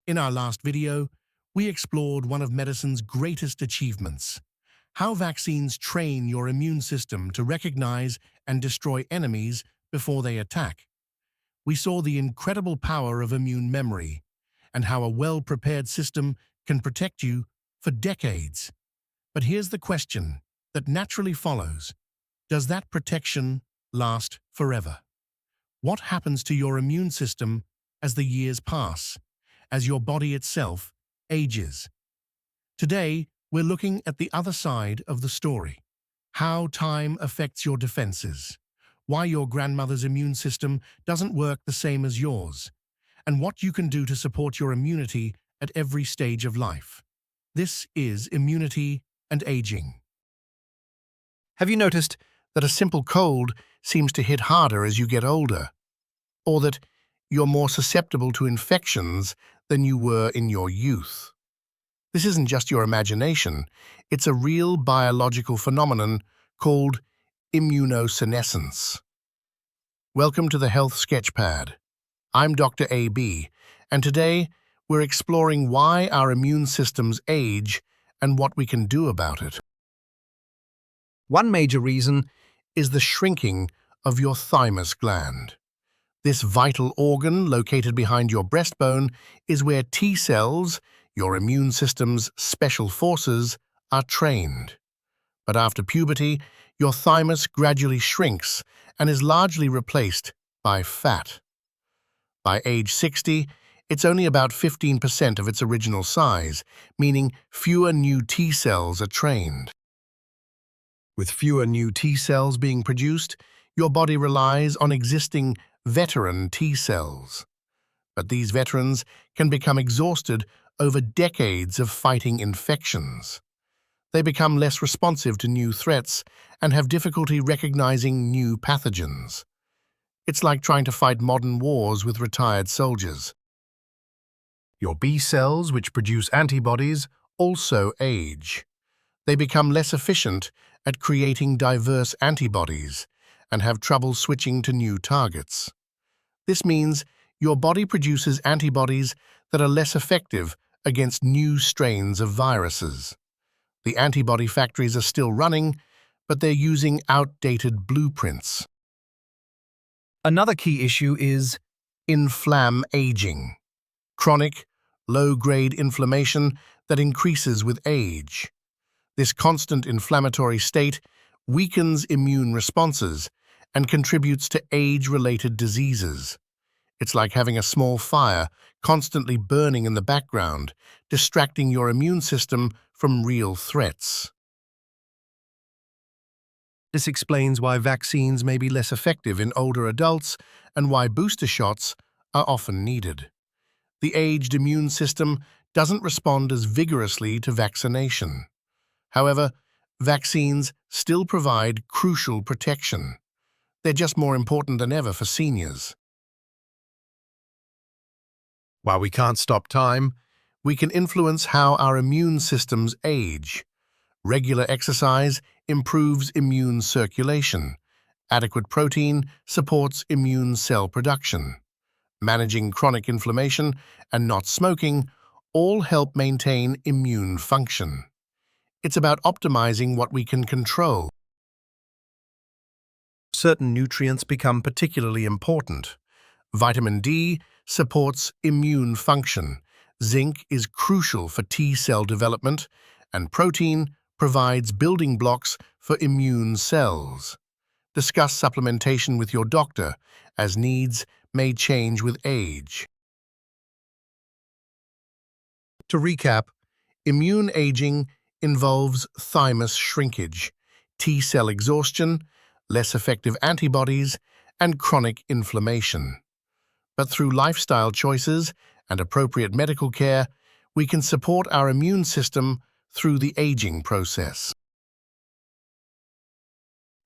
In our last video, we explored one of medicine's greatest achievements: how vaccines train your immune system to recognize and destroy enemies before they attack. We saw the incredible power of immune memory and how a well-prepared system can protect you for decades. But here's the question that naturally follows: does that protection last forever? What happens to your immune system as the years pass, as your body itself ages? Today, we're looking at the other side of the story: how time affects your defenses, why your grandmother's immune system doesn't work the same as yours, and what you can do to support your immunity at every stage of life. This is Immunity and Aging. Have you noticed that a simple cold seems to hit harder as you get older? Or that you're more susceptible to infections than you were in your youth? This isn't just your imagination, it's a real biological phenomenon called immunosenescence. Welcome to the Health Sketchpad. I'm Dr. AB, and today we're exploring why our immune systems age and what we can do about it. One major reason is the shrinking of your thymus gland. This vital organ, located behind your breastbone, is where T cells, your immune system's special forces, are trained. But after puberty, your thymus gradually shrinks and is largely replaced by fat. By age 60, it's only about 15% of its original size, meaning fewer new T cells are trained. With fewer new T cells being produced, your body relies on existing veteran T cells. But these veterans can become exhausted over decades of fighting infections. They become less responsive to new threats and have difficulty recognizing new pathogens. It's like trying to fight modern wars with retired soldiers. Your B cells, which produce antibodies, also age. They become less efficient at creating diverse antibodies and have trouble switching to new targets. This means your body produces antibodies that are less effective against new strains of viruses. The antibody factories are still running, but they're using outdated blueprints. Another key issue is aging, chronic, low-grade inflammation that increases with age. This constant inflammatory state weakens immune responses and contributes to age-related diseases. It's like having a small fire constantly burning in the background, distracting your immune system from real threats. This explains why vaccines may be less effective in older adults and why booster shots are often needed. The aged immune system doesn't respond as vigorously to vaccination. However, vaccines still provide crucial protection. They're just more important than ever for seniors. While we can't stop time, we can influence how our immune systems age. Regular exercise improves immune circulation. Adequate protein supports immune cell production. Managing chronic inflammation and not smoking all help maintain immune function. It's about optimizing what we can control. Certain nutrients become particularly important. Vitamin D supports immune function. Zinc is crucial for T cell development, and protein provides building blocks for immune cells. Discuss supplementation with your doctor, as needs may change with age. To recap, immune aging involves thymus shrinkage, T cell exhaustion, less effective antibodies, and chronic inflammation. But through lifestyle choices and appropriate medical care, we can support our immune system through the aging process.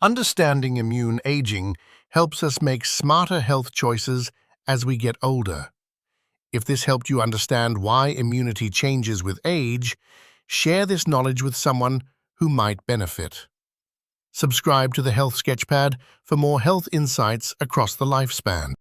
Understanding immune aging helps us make smarter health choices as we get older. If this helped you understand why immunity changes with age, share this knowledge with someone who might benefit. Subscribe to the Health Sketchpad for more health insights across the lifespan.